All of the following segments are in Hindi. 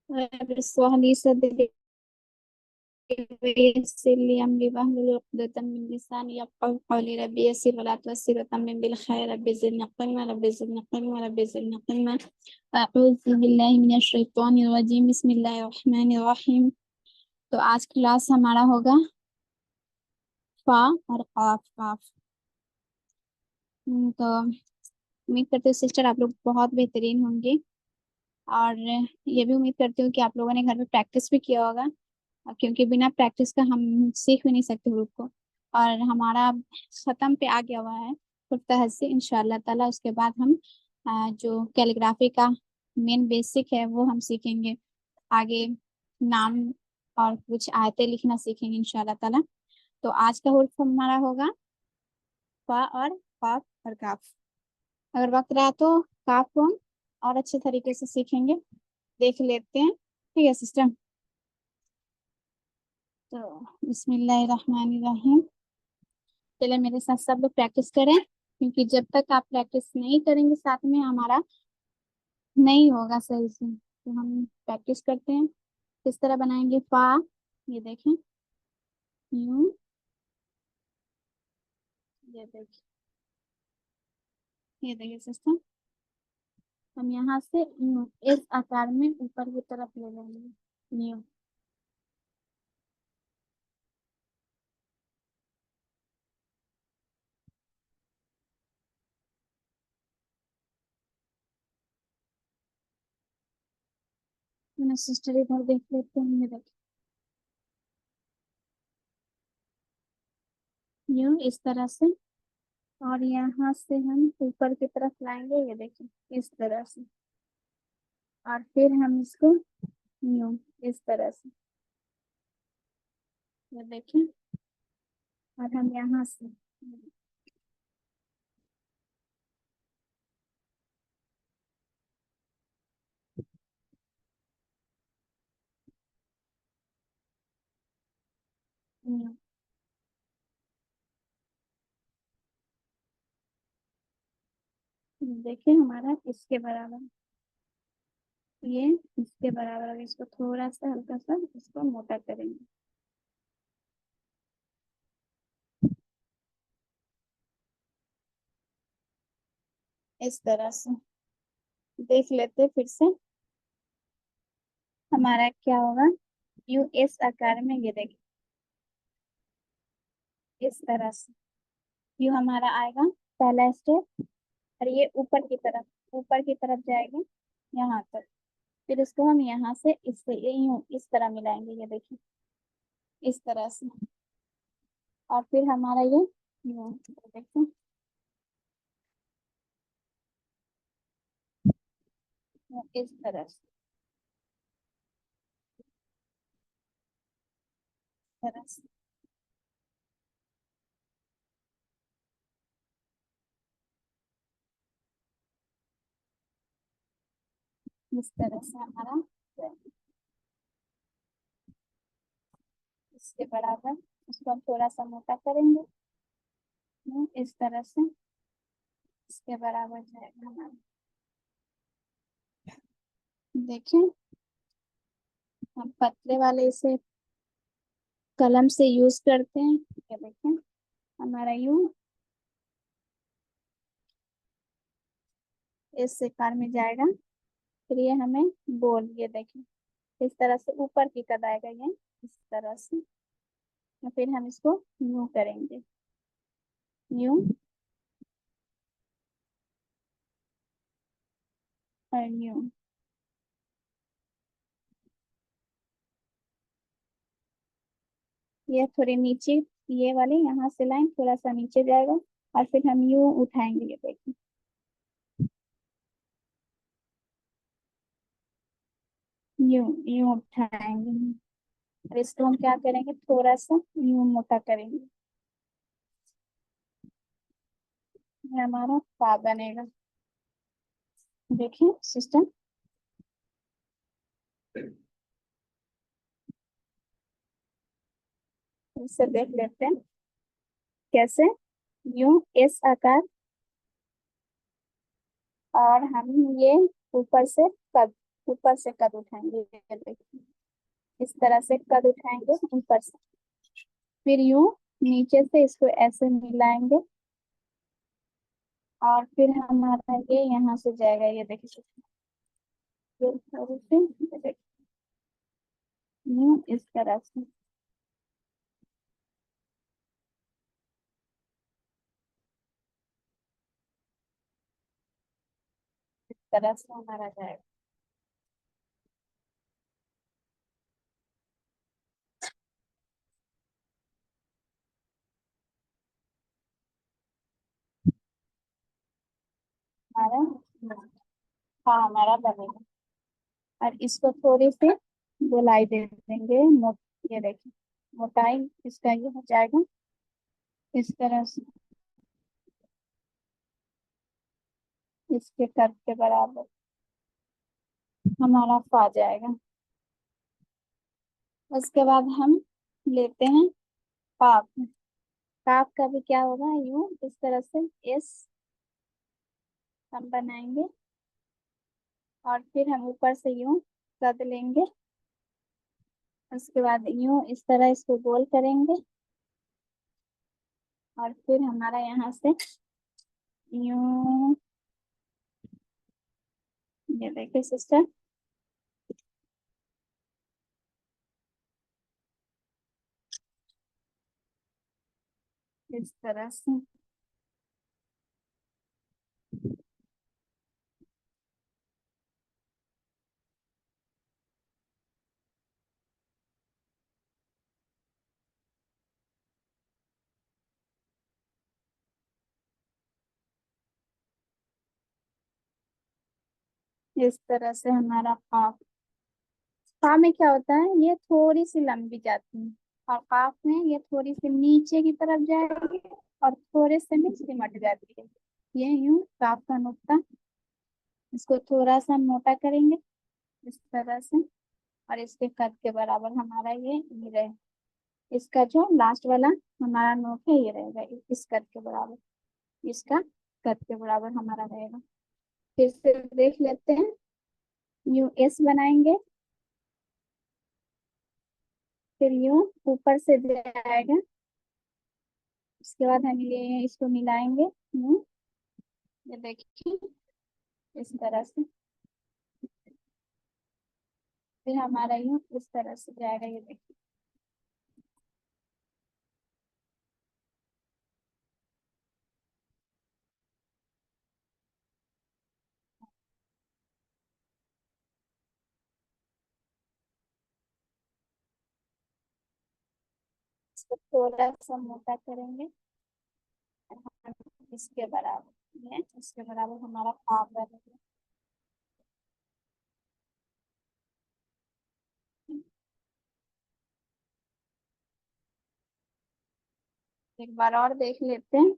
रब इश्रह ली सदरी वयस्सिर ली अमरी वहलुल उक़दतम मिन लिसानी यफ़क़हू क़ौली रब्बी यस्सिर वला तुअस्सिर वतम्मिम बिल खैर रब्बि ज़िदनी क़िल्मा अऊज़ु बिल्लाहि मिनश शैतानिर रजीम बिस्मिल्लाहिर रहमानिर रहीम। तो आज क्लास हमारा होगा फा और काफ काफ। तो उम्मीद करते हूँ सिस्टर आप लोग बहुत बेहतरीन होंगे, और ये भी उम्मीद करती हूँ कि आप लोगों ने घर में प्रैक्टिस भी किया होगा, क्योंकि बिना प्रैक्टिस का हम सीख भी नहीं सकते ग्रुप को। और हमारा खत्म पे आ गया हुआ है पुख्ता से इंशाल्लाह ताला। उसके बाद हम जो कैलीग्राफी का मेन बेसिक है वो हम सीखेंगे आगे, नाम और कुछ आयतें लिखना सीखेंगे इंशाल्लाह ताला। तो आज का हुर्फ हमारा होगा फा और काफ और काफ। अगर वक्त रहा तो काफ को हम और अच्छे तरीके से सीखेंगे, देख लेते हैं। ठीक है सिस्टर, तो बिस्मिल्लाहिर्रहमानिर्रहीम। चले मेरे साथ सब लोग प्रैक्टिस करें, क्योंकि जब तक आप प्रैक्टिस नहीं करेंगे साथ में हमारा नहीं होगा सही से। तो हम प्रैक्टिस करते हैं। किस तरह बनाएंगे फा, ये देखें, यूं, ये देखिए, ये देखिए सिस्टम, हम यहाँ से यूं इस आकार में ऊपर की तरफ ले लेंगे यूं। मैंने सिस्टर इधर देख लेते हैं, ये देखिए यूं इस तरह से, और यहाँ से हम ऊपर की तरफ लाएंगे, ये देखिए इस तरह से, और फिर हम इसको यूं इस तरह से, ये देखिए, और हम यहाँ से यूं। देखिए हमारा इसके बराबर, ये इसके बराबर, अब इसको थोड़ा सा हल्का सा इसको मोटा करेंगे इस तरह से। देख लेते फिर से हमारा क्या होगा। यू इस आकार में, ये देखिए इस तरह से यू हमारा आएगा पहला स्टेप, और ये ऊपर की तरफ जाएगा यहाँ तक। फिर इसको हम यहाँ से इससे यूं इस तरह मिलाएंगे, ये देखिए इस तरह से, और फिर हमारा ये यूं, देखिए इस तरह से, तरह से। इस तरह से हमारा इसके बराबर, उसको हम थोड़ा सा मोटा करेंगे इस तरह से, इसके बराबर जाएगा हमारा। देखिए हम पतले वाले इसे कलम से यूज करते हैं, ये देखिए हमारा यूं इस आकार में जाएगा। फिर ये हमें गोल, ये देखिए इस तरह से ऊपर की कद आएगा ये इस तरह से, और फिर हम इसको यूं करेंगे यूं और यूं। ये थोड़े नीचे, ये वाले यहाँ से लाइन थोड़ा सा नीचे जाएगा, और फिर हम यूं उठाएंगे, ये देखिए यूं यूं उठाएंगे। और इसको हम क्या करेंगे, थोड़ा सा यूं मोटा करेंगे, ये हमारा पा बनेगा। देखिए सिस्टम, इससे देख लेते हैं कैसे। यूं इस आकार, और हम ये ऊपर से कद, ऊपर से कद उठाएंगे, ये देखिए इस तरह से कद उठाएंगे ऊपर से। फिर यूं नीचे से इसको ऐसे मिलाएंगे, और फिर हमारा ये यहाँ से जाएगा, ये देखिए ये थोड़ी सी, ये देखिए यूं इस तरह से। इस तरह से हमारा जाएगा। हमारा, हाँ हमारा बनेगा। और इसको थोड़ी सी गोलाई दे देंगे, ये देखिए मोटाई इसका ये हो जाएगा इस तरह से, इसके कद के बराबर हमारा आ जाएगा। उसके बाद हम लेते हैं काफ। काफ का भी क्या होगा, यूं इस तरह से एस हम बनाएंगे, और फिर हम ऊपर से यूं कद लेंगे। उसके बाद यूं इस तरह इसको गोल करेंगे, और फिर हमारा यहाँ से यूं, ये देखिए सिस्टर इस तरह से। इस तरह से हमारा काफ। काफ में क्या होता है, ये थोड़ी सी लंबी जाती है, और काफ में ये थोड़ी सी नीचे की तरफ जाएगी, और थोड़े से में सिमट जाती है। ये यूं काफ का नुक्ता, इसको थोड़ा सा मोटा करेंगे इस तरह से, और इसके कद के बराबर हमारा ये रहे। इसका जो लास्ट वाला हमारा नोक है ये रहेगा इस कद के बराबर, इसका कद के बराबर हमारा रहेगा। फिर से देख लेते हैं, यूं एस बनाएंगे, फिर यूं ऊपर से जाएगा। उसके बाद हम ये इसको मिलाएंगे यूं, ये देखिए इस तरह से। फिर हमारा यूं इस तरह से जाएगा, ये देखिए। इसको थोड़ा सा मोटा करेंगे, इसके बराबर, ये इसके बराबर हमारा पाव बनेगा। एक बार और देख लेते हैं,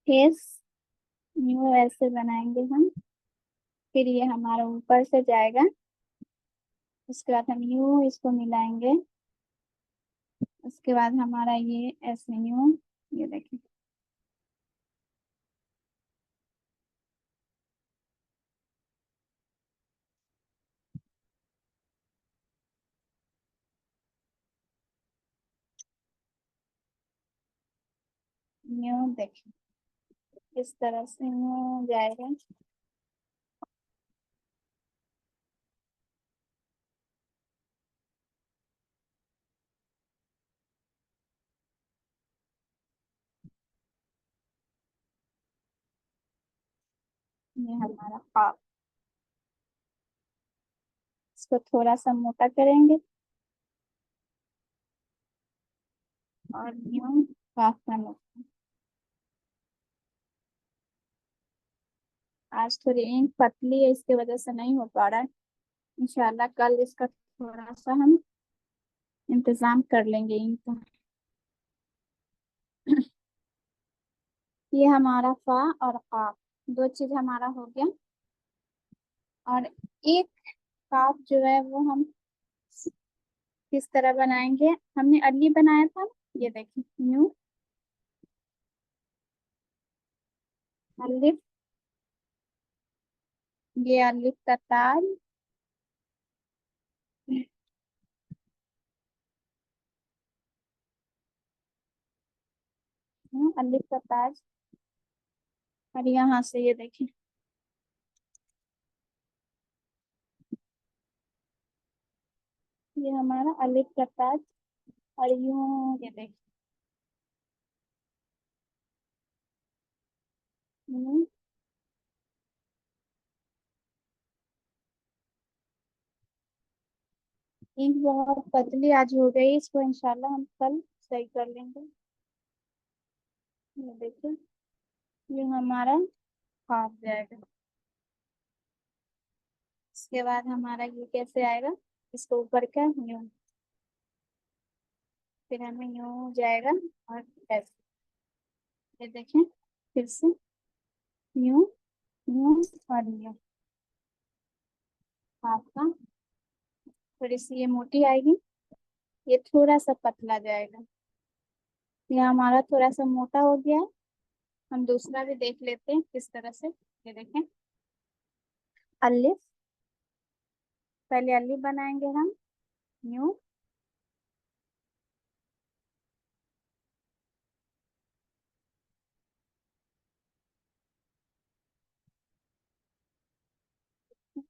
फेस न्यू ऐसे बनाएंगे हम। फिर ये हमारा ऊपर से जाएगा, उसके बाद हम यूं इसको मिलाएंगे। उसके बाद हमारा ये ऐसे यूं, ये देखिए यूं देखिए इस तरह से यूं जाएगा। ये हमारा पाव, इसको थोड़ा सा मोटा करेंगे, और यूं पाव का नुकसान। आज थोड़ी इंक पतली है, इसकी वजह से नहीं हो पा रहा है। इंशाल्लाह कल इसका थोड़ा सा हम इंतजाम कर लेंगे इंक का। ये हमारा फा और काफ, दो चीज हमारा हो गया। और एक काफ जो है वो हम किस तरह बनाएंगे, हमने अली बनाया था, ये देखिए न्यू अलिफ ये अलिफ का ताज। अलिफ का ताज। और यहाँ से ये देखिए, ये हमारा अलिफ का ताज। और यूं ये देखिए। हम्म, ईंट बहुत पतली आज हो गई, इसको इंशाल्लाह हम कल सही कर लेंगे। ये देखिए, ये हमारा हाफ जाएगा। इसके बाद हमारा ये कैसे आएगा, इसको ऊपर का यूं, फिर हमें यूं जाएगा। और ऐसे, ये देखें, फिर से यूं, यूं और यूं, हाफ का। थोड़ी सी ये मोटी आएगी, ये थोड़ा सा पतला जाएगा। ये हमारा थोड़ा सा मोटा हो गया है। हम दूसरा भी देख लेते हैं किस तरह से। ये देखें, अलिफ, पहले अलिफ बनाएंगे हम, यूं,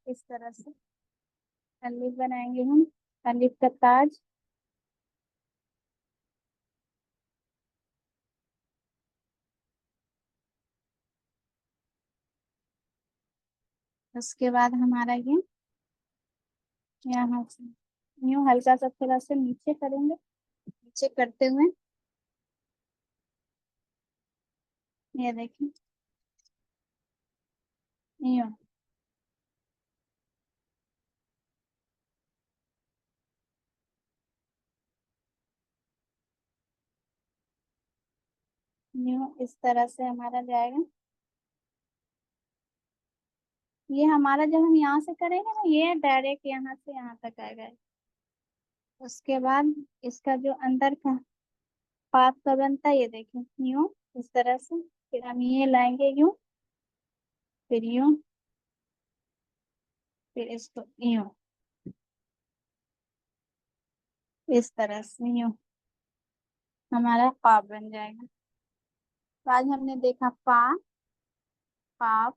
इस तरह से अलिफ बनाएंगे हम, अलिफ का ताज। उसके बाद हमारा ये यहाँ से यूं हल्का सा थोड़ा सा नीचे करेंगे, नीचे करते हुए, ये देखिए, यूं, यूं इस तरह से हमारा जाएगा। ये हमारा जब हम यहाँ से करेंगे ना, ये डायरेक्ट यहाँ से यहाँ तक आएगा। उसके बाद इसका जो अंदर का पार्ट का बनता है, ये देखें, यूं, इस तरह से। फिर हम ये लाएंगे यूं, फिर यूं, फिर इसको यूं, इस तरह से यूं, हमारा पाव बन जाएगा। तो आज हमने देखा पा, पाव,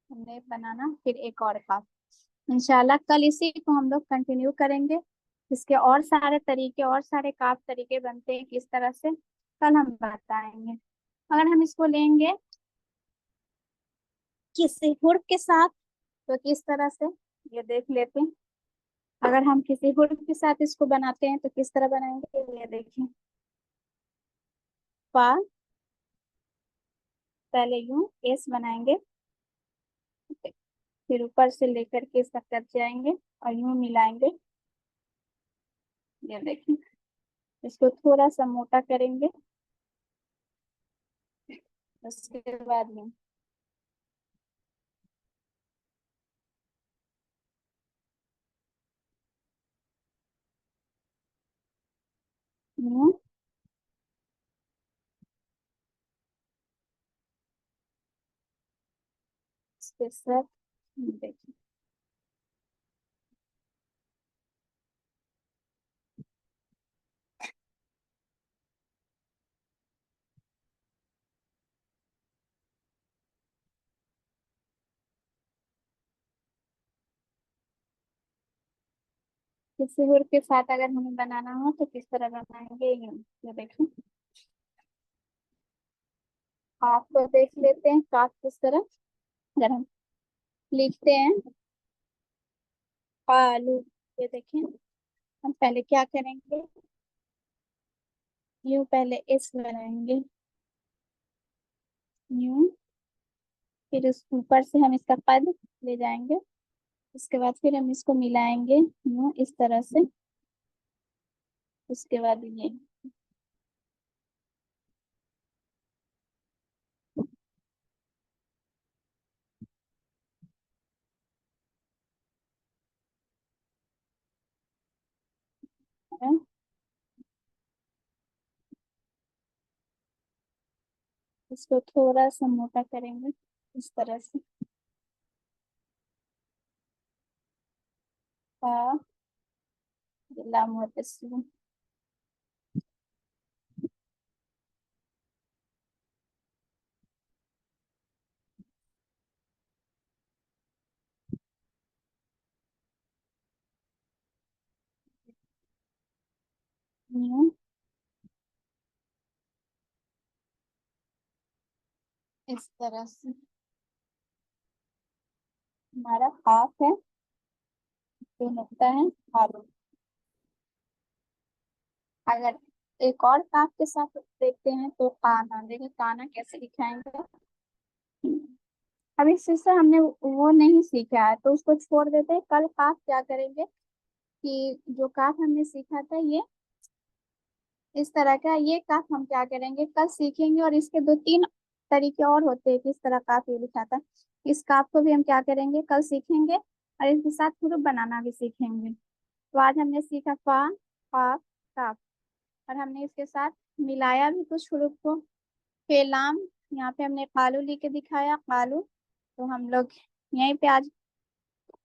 हमने बनाना, फिर एक और पाव। इंशाल्लाह कल इसी को हम लोग कंटिन्यू करेंगे। इसके और सारे तरीके, और सारे काफ तरीके बनते हैं किस तरह से, कल हम बताएंगे। अगर हम इसको लेंगे किसी हुर्फ के साथ, तो किस तरह से, ये देख लेते हैं। अगर हम किसी हुर्फ के साथ इसको बनाते हैं तो किस तरह बनाएंगे, ये देखिए। पा, पहले यूं एस बनाएंगे, फिर ऊपर से लेकर के इसका कट जाएंगे और यूं मिलाएंगे। ये देखिए, इसको थोड़ा सा मोटा करेंगे। उसके बाद में यूं, इसके साथ देखिए, किसी हुर्फ के साथ अगर हमें बनाना हो तो किस तरह बनाएंगे, यूं। ये देखिए, काफ को देख लेते हैं, काफ किस तरह, अगर हम लिखते हैं आलू, ये देखिए, हम पहले क्या करेंगे, यूं पहले इस बनाएंगे, यूं, फिर उस ऊपर से हम इसका पद ले जाएंगे। उसके बाद फिर हम इसको मिलाएंगे यूं इस तरह से। उसके बाद ये है, इसको थोड़ा सा मोटा करेंगे इस तरह से। हाँ, जिला मुहतसिम। इस तरह से हमारा हाफ है, जो लगता है आलू। अगर एक और काफ के साथ देखते हैं तो काना, देखिए काना कैसे दिखाएंगे। अब इस चीज से हमने वो नहीं सीखा है तो उसको छोड़ देते हैं। कल काफ क्या करेंगे कि जो काफ हमने सीखा था ये इस तरह का, ये काफ हम क्या करेंगे कल सीखेंगे। और इसके दो तीन तरीके और होते हैं किस तरह काफ ये लिखा था। इस काफ को भी हम क्या करेंगे कल सीखेंगे, और इसके साथ हुरूफ बनाना भी सीखेंगे। तो आज हमने सीखा फा, काफ, काफ। और हमने इसके साथ मिलाया भी कुछ हुरूफ को। फेलाम, यहाँ पे हमने कालू लिख के दिखाया, कालू। तो हम लोग यहीं पे आज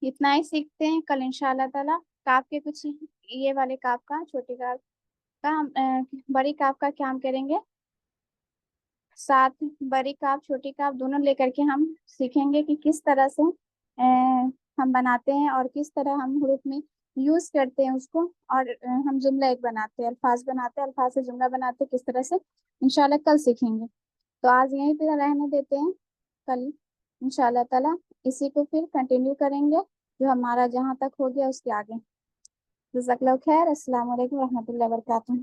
इतना ही सीखते हैं। कल इंशाल्लाह ताला काफ के कुछ ये वाले काफ का, छोटे काफ का बड़ी काफ का क्या हम करेंगे, साथ बड़ी काफ छोटी काफ दोनों लेकर के हम सीखेंगे कि किस तरह से हम बनाते हैं और किस तरह हम हुरूफ में यूज करते हैं उसको। और हम जुमला एक बनाते हैं, अल्फाज बनाते हैं, अल्फाज से जुमला बनाते हैं किस तरह से, इंशाल्लाह कल सीखेंगे। तो आज यहीं पे रहने देते हैं। कल इंशाल्लाह ताला इसी को फिर कंटिन्यू करेंगे, जो हमारा जहाँ तक हो गया उसके आगे। जज़ाकल्लाहु खैर। अस्सलाम वालेकुम रहमतुल्लाहि व बरकातुहू।